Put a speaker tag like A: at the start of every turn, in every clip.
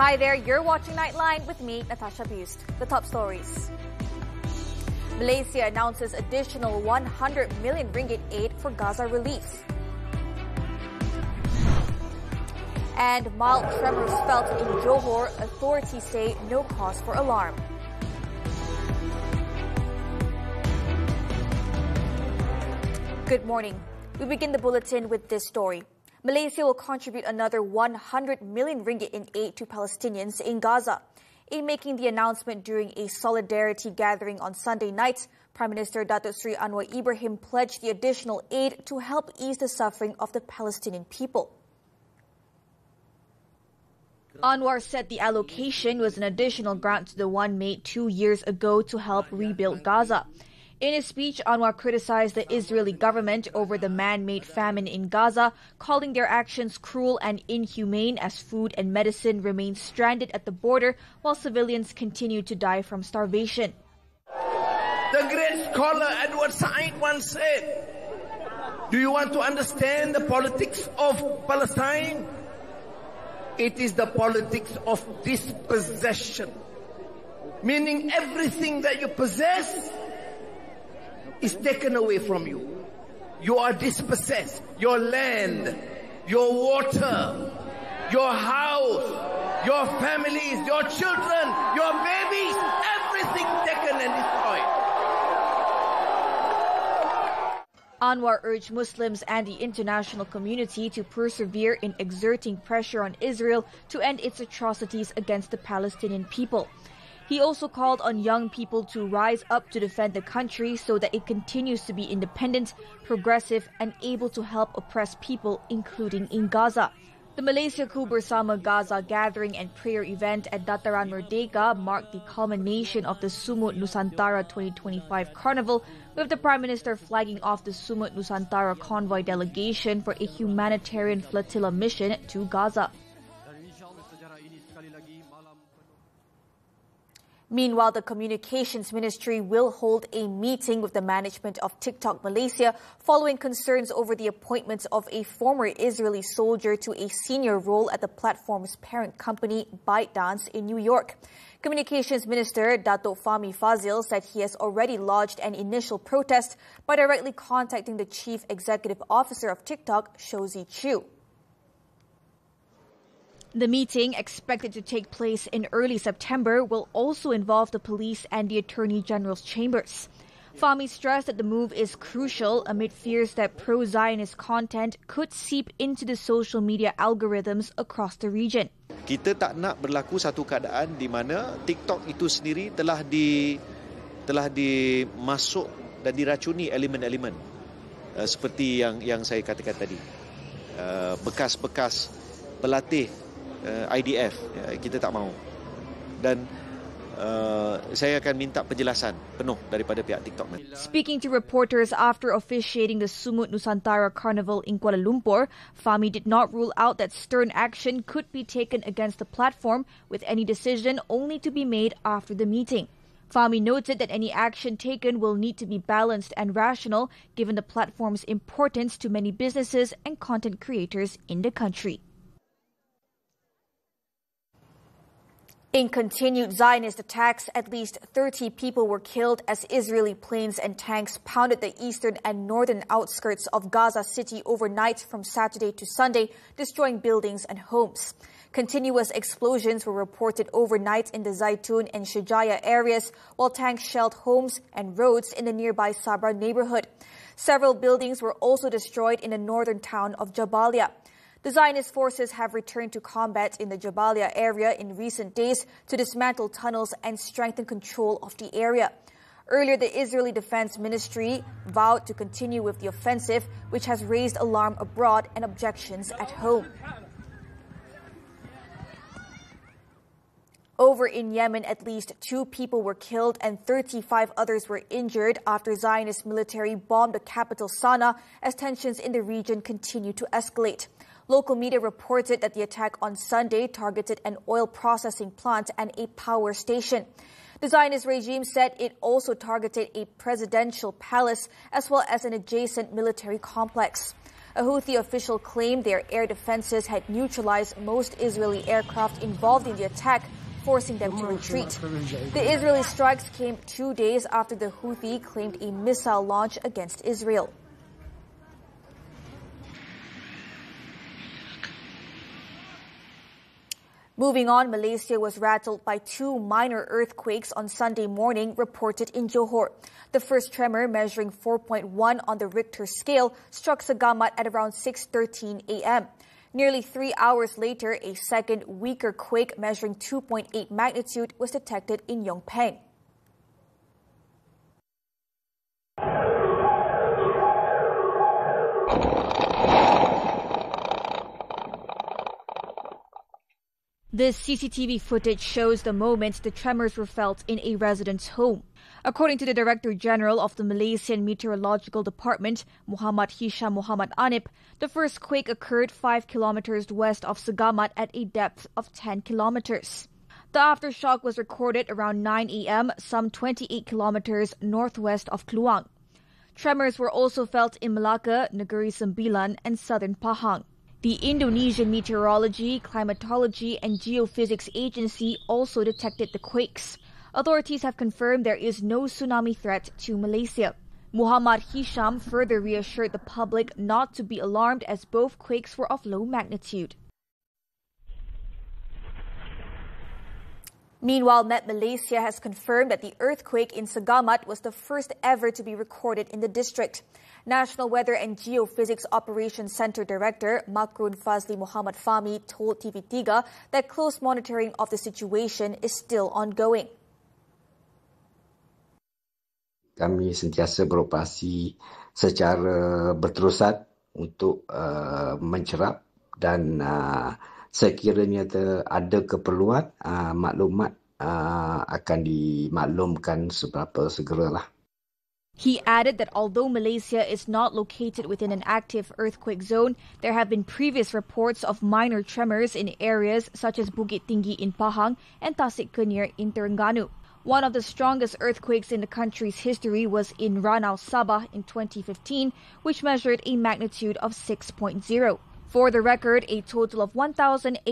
A: Hi there, you're watching Nightline with me, Natasha. Busst. The top stories. Malaysia announces additional 100 million ringgit aid for Gaza relief. And mild tremors felt in Johor, authorities say no cause for alarm. Good morning. We begin the bulletin with this story. Malaysia will contribute another 100 million ringgit in aid to Palestinians in Gaza. In making the announcement during a solidarity gathering on Sunday night, Prime Minister Datuk Seri Anwar Ibrahim pledged the additional aid to help ease the suffering of the Palestinian people. Anwar said the allocation was an additional grant to the one made 2 years ago to help rebuild Gaza. In his speech, Anwar criticized the Israeli government over the man-made famine in Gaza, calling their actions cruel and inhumane as food and medicine remain stranded at the border while civilians continue to die from starvation.
B: The great scholar Edward Said once said, "Do you want to understand the politics of Palestine? It is the politics of dispossession, meaning everything that you possess is taken away from you. You are dispossessed. Your land, your water, your house, your families, your children, your babies, everything taken and destroyed."
A: Anwar urged Muslims and the international community to persevere in exerting pressure on Israel to end its atrocities against the Palestinian people. He also called on young people to rise up to defend the country so that it continues to be independent, progressive, and able to help oppressed people, including in Gaza. The Malaysia Ku Bersama Gaza gathering and prayer event at Dataran Merdeka marked the culmination of the Sumut Nusantara 2025 Carnival, with the Prime Minister flagging off the Sumut Nusantara convoy delegation for a humanitarian flotilla mission to Gaza. Meanwhile, the Communications Ministry will hold a meeting with the management of TikTok Malaysia following concerns over the appointment of a former Israeli soldier to a senior role at the platform's parent company, ByteDance, in New York. Communications Minister Dato' Fahmi Fazil said he has already lodged an initial protest by directly contacting the Chief Executive Officer of TikTok, Shouzi Chew. The meeting, expected to take place in early September, will also involve the police and the Attorney General's chambers. Fahmi stressed that the move is crucial amid fears that pro-Zionist content could seep into the social media algorithms across the region.
C: Kita tak nak berlaku satu keadaan di mana TikTok itu sendiri telah dimasuk dan diracuni elemen-elemen seperti yang saya katakan tadi. Bekas-bekas pelatih IDF, kita tak mahu. Dan saya akan minta penjelasan penuh daripada pihak TikTok.
A: Speaking to reporters after officiating the Sumut Nusantara Carnival in Kuala Lumpur, Fahmi did not rule out that stern action could be taken against the platform, with any decision only to be made after the meeting. Fahmi noted that any action taken will need to be balanced and rational, given the platform's importance to many businesses and content creators in the country. In continued Zionist attacks, at least 30 people were killed as Israeli planes and tanks pounded the eastern and northern outskirts of Gaza City overnight from Saturday to Sunday, destroying buildings and homes. Continuous explosions were reported overnight in the Zaitun and Shujaya areas, while tanks shelled homes and roads in the nearby Sabra neighborhood. Several buildings were also destroyed in the northern town of Jabalia. The Zionist forces have returned to combat in the Jabalia area in recent days to dismantle tunnels and strengthen control of the area. Earlier, the Israeli Defense Ministry vowed to continue with the offensive, which has raised alarm abroad and objections at home. Over in Yemen, at least 2 people were killed and 35 others were injured after Zionist military bombed the capital Sana'a as tensions in the region continue to escalate. Local media reported that the attack on Sunday targeted an oil processing plant and a power station. The Zionist regime said it also targeted a presidential palace as well as an adjacent military complex. A Houthi official claimed their air defenses had neutralized most Israeli aircraft involved in the attack, forcing them to retreat. The Israeli strikes came 2 days after the Houthi claimed a missile launch against Israel. Moving on, Malaysia was rattled by 2 minor earthquakes on Sunday morning, reported in Johor. The first tremor, measuring 4.1 on the Richter scale, struck Sagamat at around 6:13 a.m. Nearly 3 hours later, a second, weaker quake measuring 2.8 magnitude was detected in Yongpeng. This CCTV footage shows the moment the tremors were felt in a resident's home. According to the Director General of the Malaysian Meteorological Department, Muhammad Hisham Muhammad Anip, the first quake occurred 5 kilometers west of Sagamat at a depth of 10 kilometers. The aftershock was recorded around 9 a.m., some 28 kilometers northwest of Kluang. Tremors were also felt in Malacca, Negeri Sembilan, and southern Pahang. The Indonesian Meteorology, Climatology and Geophysics Agency also detected the quakes. Authorities have confirmed there is no tsunami threat to Malaysia. Muhammad Hisham further reassured the public not to be alarmed as both quakes were of low magnitude. Meanwhile, Met Malaysia has confirmed that the earthquake in Sagamat was the first ever to be recorded in the district. National Weather and Geophysics Operations Center Director Makrun Fazli Muhammad Fahmi told TV3 that close monitoring of the situation is still ongoing.
D: Kami sentiasa beroperasi secara berterusan untuk mencerap dan sekiranya ada keperluan, maklumat akan dimaklumkan seberapa segeralah.
A: He added that although Malaysia is not located within an active earthquake zone, there have been previous reports of minor tremors in areas such as Bukit Tinggi in Pahang and Tasik Kenyer in Terengganu. One of the strongest earthquakes in the country's history was in Ranau, Sabah in 2015, which measured a magnitude of 6.0. For the record, a total of 1,874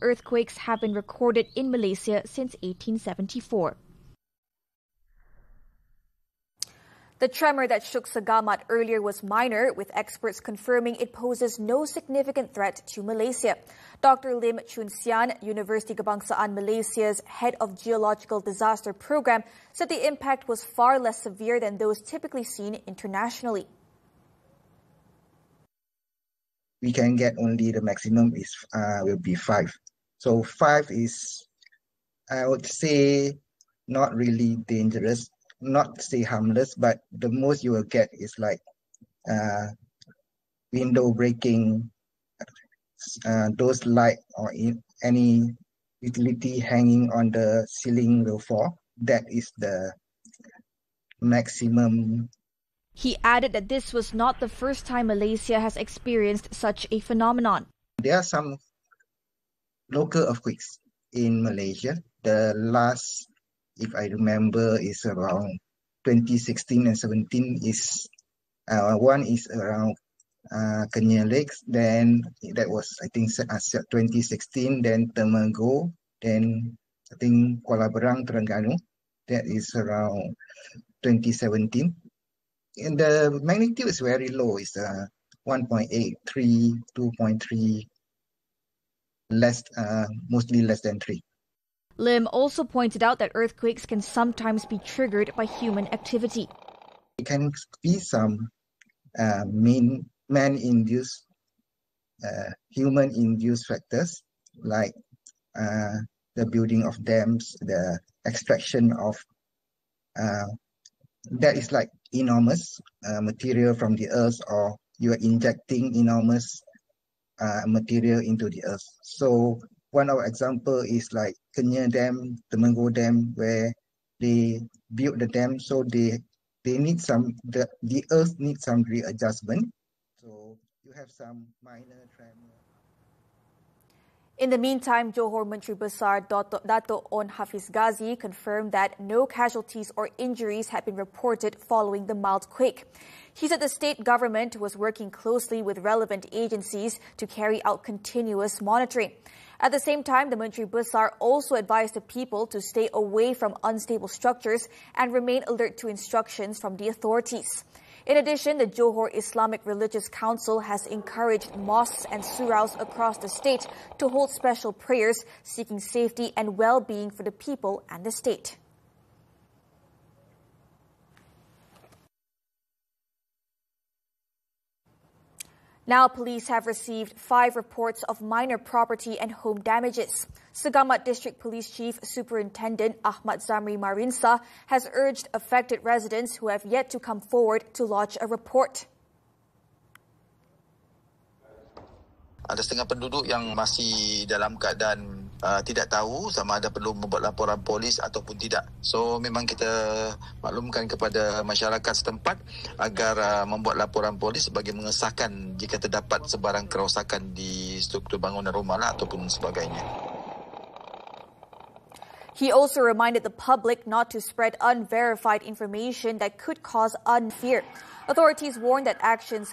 A: earthquakes have been recorded in Malaysia since 1874. The tremor that shook Sagamat earlier was minor, with experts confirming it poses no significant threat to Malaysia. Dr. Lim Chun Sian, University Kebangsaan Malaysia's head of Geological Disaster Program, said the impact was far less severe than those typically seen internationally.
E: We can get only the maximum is will be 5. So 5 is, I would say, not really dangerous. Not say harmless, but the most you will get is like window breaking, those light or any utility hanging on the ceiling will fall. That is the maximum.
A: He added that this was not the first time Malaysia has experienced such a phenomenon.
E: There are some local earthquakes in Malaysia. The last, if I remember, is around 2016 and 17. Is one is around Kenyer Lakes. Then that was, I think, 2016. Then Temenggong. Then I think Kuala Berang, Terengganu. That is around 2017. And the magnitude is very low. It's 1.83, 2.3, less, mostly less than 3.
A: Lim also pointed out that earthquakes can sometimes be triggered by human activity.
E: It can be some man-induced, human-induced factors like the building of dams, the extraction of that is like enormous material from the earth, or you are injecting enormous material into the earth. So one of example is like Kenyer Dam, Temenggong Dam, where they built the dam, so they need some, the earth needs some readjustment. So you have some minor tremor.
A: In the meantime, Johor Menteri Besar Dato' On Hafiz Ghazi confirmed that no casualties or injuries had been reported following the mild quake. He said the state government was working closely with relevant agencies to carry out continuous monitoring. At the same time, the Menteri Besar also advised the people to stay away from unstable structures and remain alert to instructions from the authorities. In addition, the Johor Islamic Religious Council has encouraged mosques and suraus across the state to hold special prayers, seeking safety and well-being for the people and the state. Now, police have received 5 reports of minor property and home damages. Segamat District Police Chief Superintendent Ahmad Zamri Marinsa has urged affected residents who have yet to come forward to lodge a report.
F: Ada setengah penduduk yang masih dalam keadaan tidak tahu sama ada perlu membuat laporan polis ataupun tidak. So memang kita maklumkan kepada masyarakat setempat agar membuat laporan polis bagi mengesahkan jika terdapat sebarang kerosakan di struktur bangunan rumah ataupun sebagainya.
A: He also reminded the public not to spread unverified information that could cause unfear. Authorities warned that action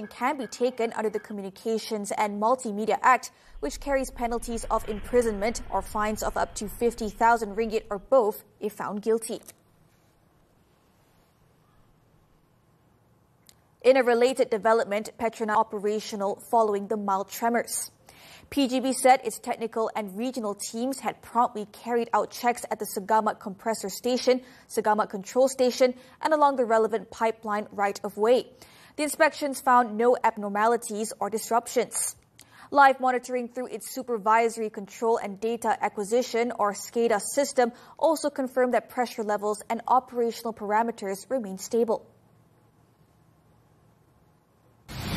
A: can be taken under the Communications and Multimedia Act, which carries penalties of imprisonment or fines of up to 50,000 ringgit or both if found guilty. In a related development, Petronas operational following the mild tremors. PGB said its technical and regional teams had promptly carried out checks at the Segamat Compressor Station, Segamat Control Station, and along the relevant pipeline right-of-way. The inspections found no abnormalities or disruptions. Live monitoring through its Supervisory Control and Data Acquisition, or SCADA system, also confirmed that pressure levels and operational parameters remain stable.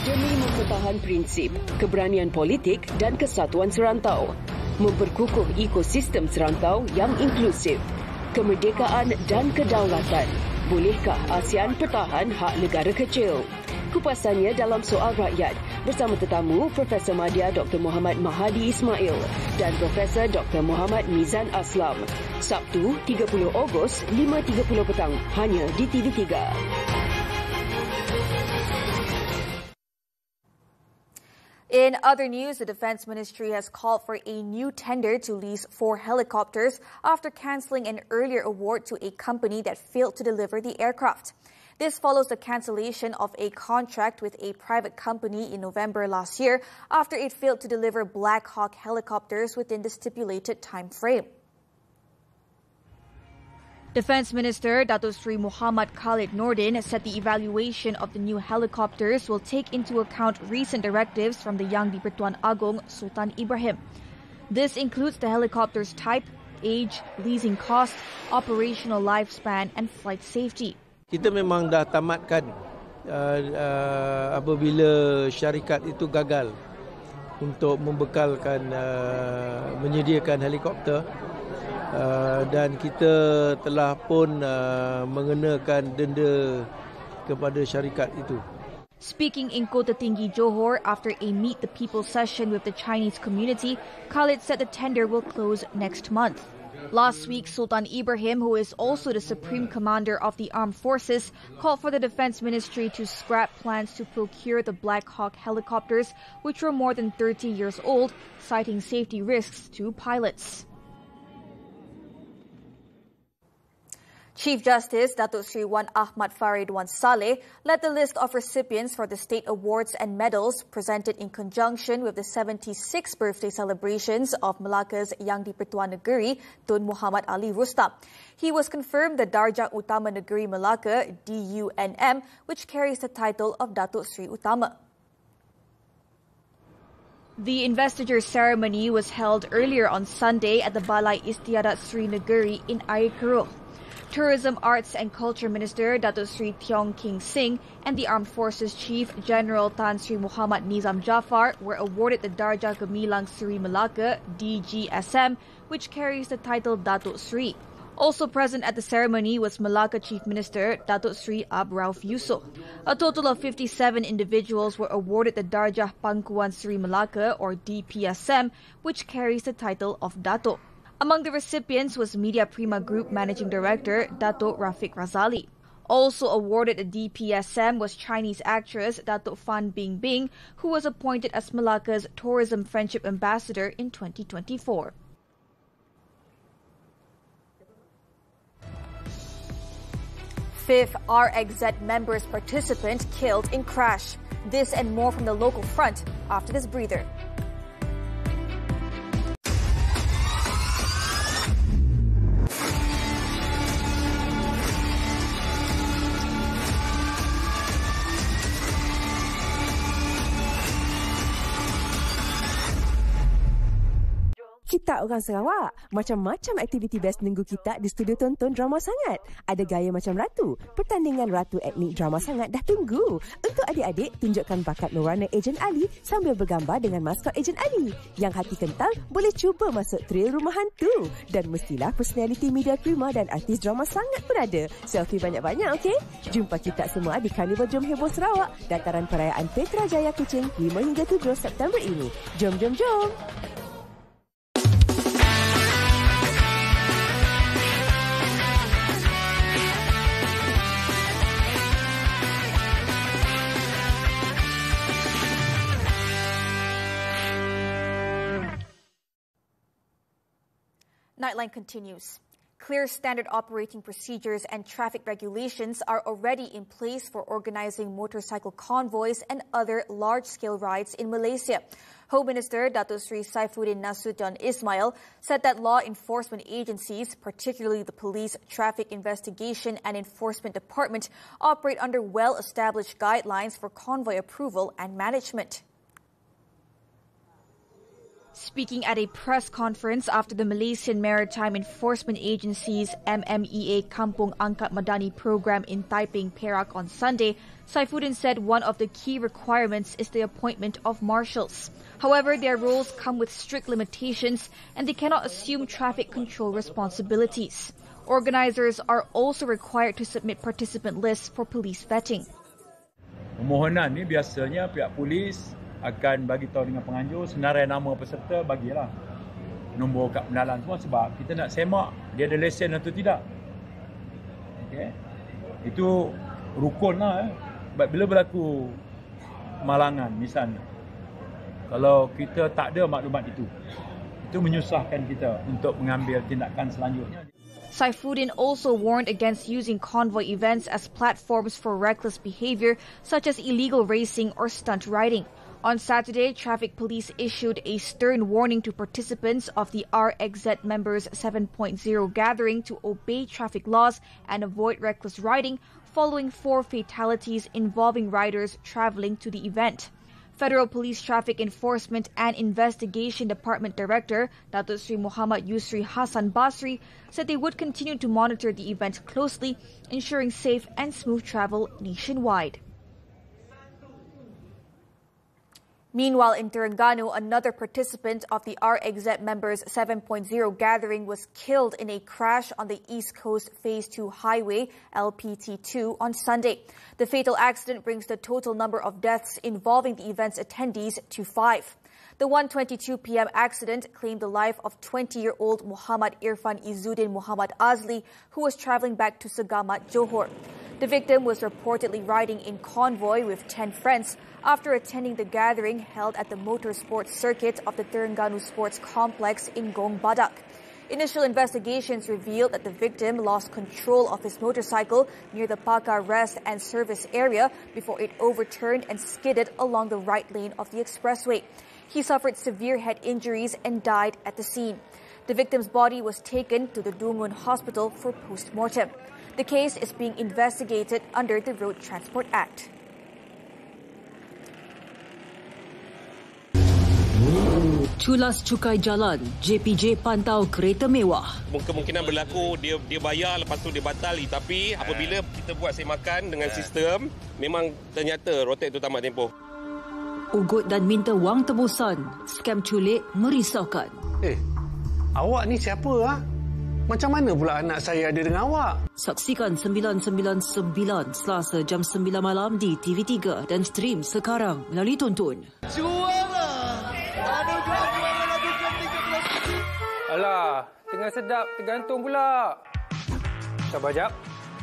G: Demi mempertahan prinsip, keberanian politik dan kesatuan serantau, memperkukuh ekosistem serantau yang inklusif, kemerdekaan dan kedaulatan, bolehkah ASEAN pertahan hak negara kecil? Kupasannya dalam Soal Rakyat bersama tetamu Profesor Madya Dr. Muhammad Mahadi Ismail dan Profesor Dr. Muhammad Mizan Aslam. Sabtu 30 Ogos 5.30 petang hanya di TV3.
A: In other news, the Defense Ministry has called for a new tender to lease 4 helicopters after cancelling an earlier award to a company that failed to deliver the aircraft. This follows the cancellation of a contract with a private company in November last year after it failed to deliver Black Hawk helicopters within the stipulated time frame. Defense Minister Datuk Seri Muhammad Khalid Nordin said the evaluation of the new helicopters will take into account recent directives from the Yang di-Pertuan Agong Sultan Ibrahim. This includes the helicopter's type, age, leasing cost, operational lifespan and flight safety.
H: Kita memang dah tamatkan apabila syarikat itu gagal untuk membekalkan menyediakan helikopter. Dan kita telah pun mengenakan denda kepada syarikat itu.
A: Speaking in Kota Tinggi, Johor, after a Meet the People session with the Chinese community, Khalid said the tender will close next month. Last week, Sultan Ibrahim, who is also the Supreme Commander of the Armed Forces, called for the Defense Ministry to scrap plans to procure the Black Hawk helicopters, which were more than 30 years old, citing safety risks to pilots. Chief Justice Datuk Seri Wan Ahmad Farid Wan Saleh led the list of recipients for the state awards and medals presented in conjunction with the 76th birthday celebrations of Malacca's Yang di-Pertuan Negeri, Tun Muhammad Ali Rustam. He was confirmed the Darjah Utama Negeri Melaka, DUNM, which carries the title of Datuk Seri Utama. The investiture ceremony was held earlier on Sunday at the Balai Istiadat Seri Negeri in Air Keruh. Tourism, Arts and Culture Minister Datuk Seri Tiong King Sing and the Armed Forces Chief General Tan Sri Muhammad Nizam Jaafar were awarded the Darjah Gemilang Seri Melaka, DGSM, which carries the title Datuk Seri. Also present at the ceremony was Melaka Chief Minister Datuk Seri Ab Rauf Yusof. A total of 57 individuals were awarded the Darjah Pangkuan Seri Melaka, or DPSM, which carries the title of Datuk. Among the recipients was Media Prima Group Managing Director Datuk Rafiq Razali. Also awarded a DPSM was Chinese actress Datuk Fan Bingbing, who was appointed as Malacca's Tourism Friendship Ambassador in 2024. Fifth RXZ members participant killed in crash. This and more from the local front after this breather.
I: Kita orang Sarawak, macam-macam aktiviti best minggu kita di studio tonton Drama Sangat. Ada gaya macam ratu, pertandingan ratu etnik Drama Sangat dah tunggu. Untuk adik-adik, tunjukkan bakat merana Ejen Ali sambil bergambar dengan maskot Ejen Ali. Yang hati kental, boleh cuba masuk trail rumah hantu. Dan mestilah personaliti media prima dan artis Drama Sangat pun ada. Selfie banyak-banyak, okey? Jumpa kita semua di Karnival Jom Heboh Sarawak, dataran perayaan Petra Jaya Kuching 5 hingga 7 September ini. Jom, jom, jom!
A: Nightline continues. Clear standard operating procedures and traffic regulations are already in place for organizing motorcycle convoys and other large-scale rides in Malaysia. Home Minister Datuk Sri Saifuddin Nasution Ismail said that law enforcement agencies, particularly the Police Traffic Investigation and Enforcement Department, operate under well-established guidelines for convoy approval and management. Speaking at a press conference after the Malaysian Maritime Enforcement Agency's MMEA Kampung Angkat Madani program in Taiping, Perak on Sunday, Saifuddin said one of the key requirements is the appointment of marshals. However, their roles come with strict limitations and they cannot assume traffic control responsibilities. Organizers are also required to submit participant lists for police vetting.
J: Permohonan ni biasanya pihak polis akan bagi tahu dengan penganjur senarai nama peserta, bagilah nombor kad pengenalan semua sebab kita nak semak dia ada lesen atau tidak. Okey. Itu rukun lah. Bila berlaku malangan misalnya, kalau kita tak ada maklumat itu menyusahkan kita untuk mengambil tindakan selanjutnya.
A: Saifuddin also warned against using convoy events as platforms for reckless behavior such as illegal racing or stunt riding. On Saturday, traffic police issued a stern warning to participants of the RXZ Members 7.0 gathering to obey traffic laws and avoid reckless riding following 4 fatalities involving riders traveling to the event. Federal Police Traffic Enforcement and Investigation Department Director Datuk Sri Muhammad Yusri Hassan Basri said they would continue to monitor the event closely, ensuring safe and smooth travel nationwide. Meanwhile, in Terengganu, another participant of the RXZ Members 7.0 gathering was killed in a crash on the East Coast Phase 2 Highway, LPT2, on Sunday. The fatal accident brings the total number of deaths involving the event's attendees to 5. The 1:22 p.m. accident claimed the life of 20-year-old Muhammad Irfan Izzuddin Muhammad Azli, who was travelling back to Segamat, Johor. The victim was reportedly riding in convoy with 10 friends after attending the gathering held at the motorsports circuit of the Terengganu Sports Complex in Gong Badak. Initial investigations revealed that the victim lost control of his motorcycle near the Pakar Rest and Service area before it overturned and skidded along the right lane of the expressway. He suffered severe head injuries and died at the scene. The victim's body was taken to the Dungun Hospital for post-mortem. The case is being investigated under the Road Transport Act.
G: Culas cukai jalan, JPJ pantau kereta mewah.
K: Kemungkinan berlaku dia bayar lepas tu dia batali, tapi apabila kita buat semakan dengan sistem, memang ternyata rotek tu tamat tempoh.
G: Ugut dan minta wang tebusan, skam culik merisaukan.
L: Awak ni siapa ah? Macam mana pula anak saya ada dengan awak?
G: Saksikan 999 Selasa jam 9 malam di TV3 dan stream sekarang melalui Tonton.
M: Juara!
N: Alah, tengah sedap tergantung pula. Sabar jap.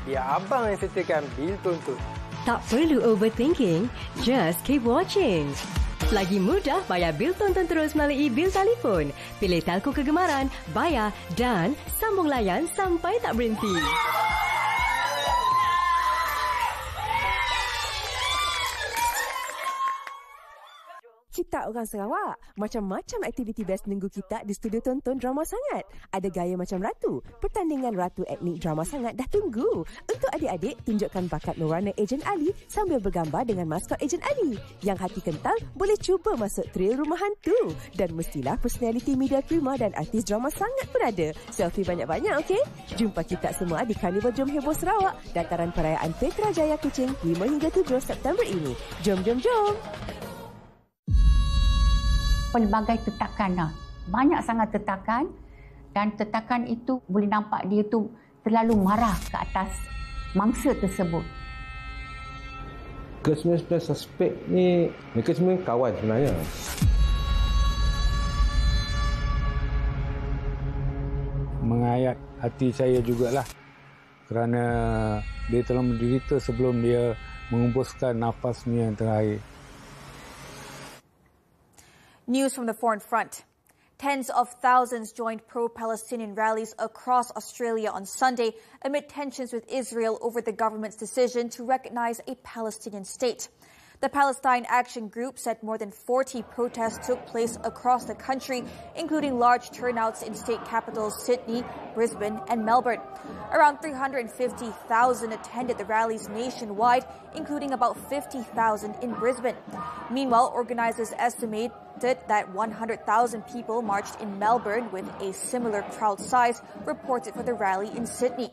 M: biar abang yang settlekan bil tonton.
N: Tak perlu overthinking, just keep watching. Lagi mudah bayar bil tonton terus melalui bil telefon. Pilih telco kegemaran, bayar dan sambung layan sampai tak berhenti.
I: Kita orang Sarawak, macam-macam aktiviti best minggu kita di studio tonton Drama Sangat. Ada gaya macam ratu, pertandingan ratu etnik Drama Sangat dah tunggu. Untuk adik-adik, tunjukkan bakat mewarna Ejen Ali sambil bergambar dengan maskot Ejen Ali. Yang hati kental, boleh cuba masuk trail rumah hantu. Dan mestilah personaliti media prima dan artis Drama Sangat pun ada. Selfie banyak-banyak, okey? Jumpa kita semua di Karnival Jom Heboh Sarawak, dataran perayaan Petra Jaya Kuching 5 hingga 7 September ini. Jom, jom, jom!
O: Pelbagai tetakan, banyak sangat tetakan, dan tetakan itu boleh nampak dia tu terlalu marah ke atas mangsa tersebut.
P: Ke-19 suspek ni mereka semua kawan sebenarnya.
J: Mengayat hati saya jugalah kerana dia telah menderita sebelum dia mengembuskan nafasnya yang terakhir.
A: News from the foreign front. Tens of thousands joined pro-Palestinian rallies across Australia on Sunday amid tensions with Israel over the government's decision to recognize a Palestinian state. The Palestine Action Group said more than 40 protests took place across the country, including large turnouts in state capitals Sydney, Brisbane and Melbourne. Around 350,000 attended the rallies nationwide, including about 50,000 in Brisbane. Meanwhile, organizers estimate that 100,000 people marched in Melbourne, with a similar crowd size reported for the rally in Sydney.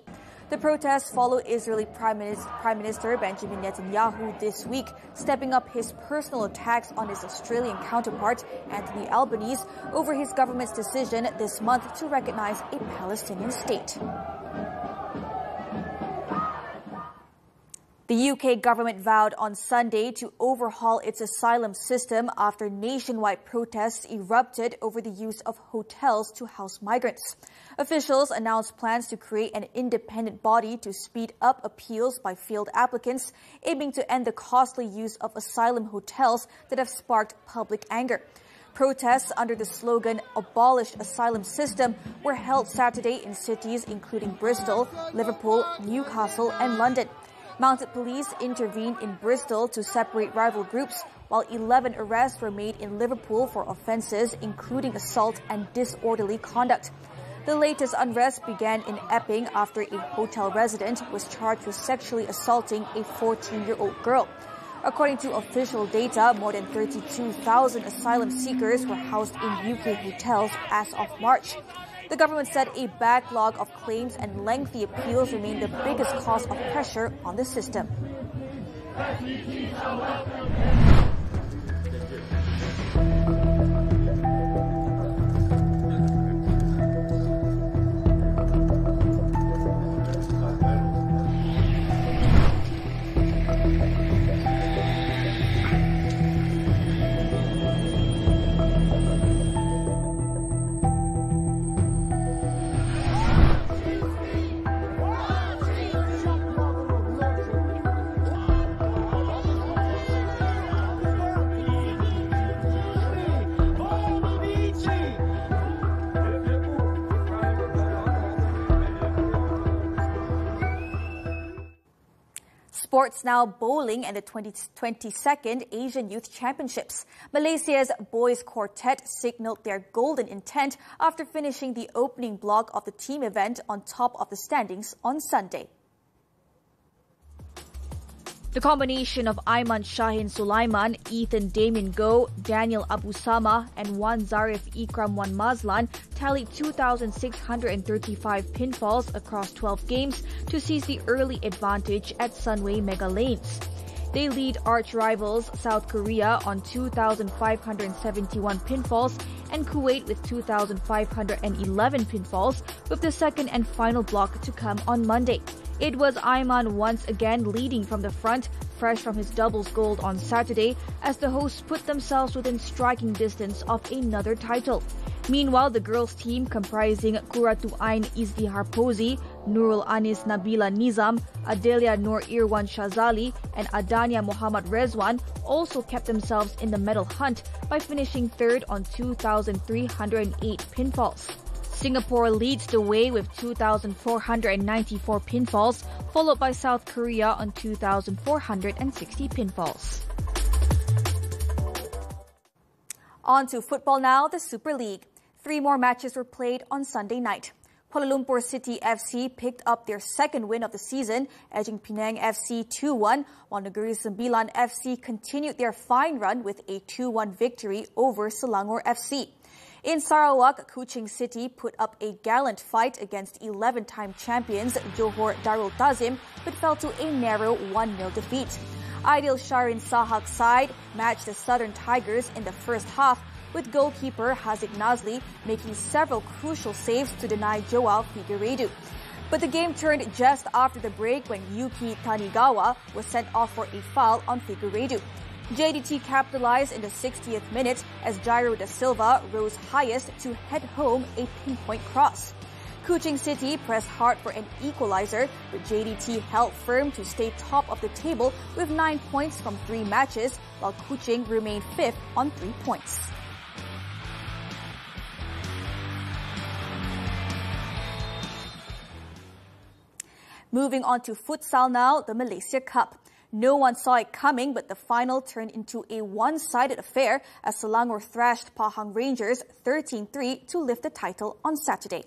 A: The protests follow Israeli Prime Minister Benjamin Netanyahu this week, stepping up his personal attacks on his Australian counterpart, Anthony Albanese, over his government's decision this month to recognize a Palestinian state. The UK government vowed on Sunday to overhaul its asylum system after nationwide protests erupted over the use of hotels to house migrants. Officials announced plans to create an independent body to speed up appeals by failed applicants, aiming to end the costly use of asylum hotels that have sparked public anger. Protests under the slogan "Abolish Asylum System" were held Saturday in cities including Bristol, Liverpool, Newcastle and London. Mounted police intervened in Bristol to separate rival groups, while 11 arrests were made in Liverpool for offences including assault and disorderly conduct. The latest unrest began in Epping after a hotel resident was charged with sexually assaulting a 14-year-old girl. According to official data, more than 32,000 asylum seekers were housed in UK hotels as of March. The government said a backlog of claims and lengthy appeals remain the biggest cause of pressure on the system. Sports now, bowling and the 22nd Asian Youth Championships. Malaysia's boys quartet signaled their golden intent after finishing the opening block of the team event on top of the standings on Sunday. The combination of Aiman Shahin Sulaiman, Ethan Damien Goh, Daniel Abu Sama and Wan Zarif Ikram Wan Mazlan tallied 2,635 pinfalls across 12 games to seize the early advantage at Sunway Mega Lanes. They lead arch rivals South Korea on 2,571 pinfalls and Kuwait with 2,511 pinfalls, with the second and final block to come on Monday. It was Aiman once again leading from the front, fresh from his doubles gold on Saturday, as the hosts put themselves within striking distance of another title. Meanwhile, the girls' team comprising Kuratu Ain Izdihar Pozi, Nurul Anis Nabila Nizam, Adelia Nur Irwan Shazali, and Adania Muhammad Rezwan also kept themselves in the medal hunt by finishing third on 2,308 pinfalls. Singapore leads the way with 2,494 pinfalls, followed by South Korea on 2,460 pinfalls. On to football now, the Super League. 3 more matches were played on Sunday night. Kuala Lumpur City FC picked up their second win of the season, edging Penang FC 2-1, while Negeri Sembilan FC continued their fine run with a 2-1 victory over Selangor FC. In Sarawak, Kuching City put up a gallant fight against 11-time champions Johor Darul Tazim, but fell to a narrow 1-0 defeat. Aidil Sharin Sahak's side matched the Southern Tigers in the first half, with goalkeeper Haziq Nazli making several crucial saves to deny Joao Figueiredo. But the game turned just after the break when Yuki Tanigawa was sent off for a foul on Figueiredo. JDT capitalized in the 60th minute as Jairo da Silva rose highest to head home a pinpoint cross. Kuching City pressed hard for an equalizer, but JDT held firm to stay top of the table with 9 points from 3 matches, while Kuching remained 5th on 3 points. Moving on to futsal now, the Malaysia Cup. No one saw it coming, but the final turned into a one-sided affair as Selangor thrashed Pahang Rangers 13-3 to lift the title on Saturday.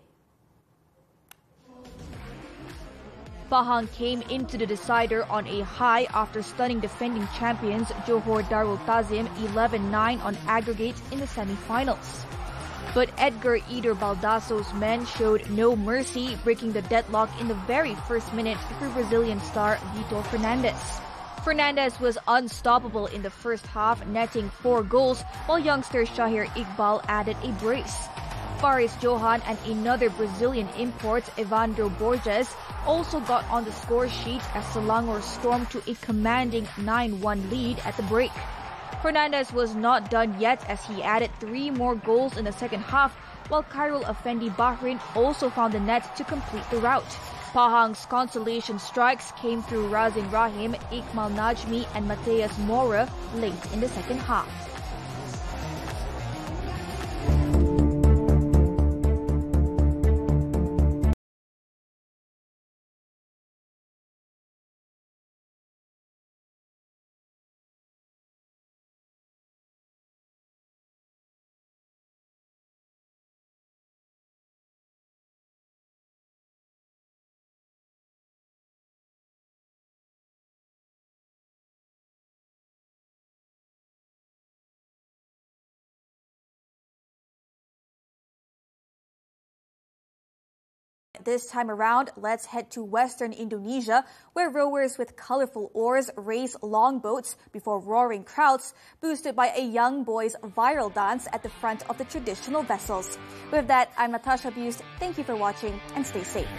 A: Pahang came into the decider on a high after stunning defending champions Johor Darul Tazim 11-9 on aggregate in the semi-finals. But Edgar Eder Baldasso's men showed no mercy, breaking the deadlock in the very first minute through Brazilian star Vitor Fernandes. Fernandes was unstoppable in the first half, netting 4 goals, while youngster Shahir Iqbal added a brace. Faris Johan and another Brazilian import, Evandro Borges, also got on the score sheet as Selangor stormed to a commanding 9-1 lead at the break. Fernandes was not done yet as he added 3 more goals in the second half, while Khairul Effendi Bahrain also found the net to complete the rout. Pahang's consolation strikes came through Razin Rahim, Ikmal Najmi and Mateus Moura late in the second half. This time around, let's head to western Indonesia, where rowers with colorful oars race long boats before roaring crowds, boosted by a young boy's viral dance at the front of the traditional vessels. With that, I'm Natasha. Thank you for watching and stay safe.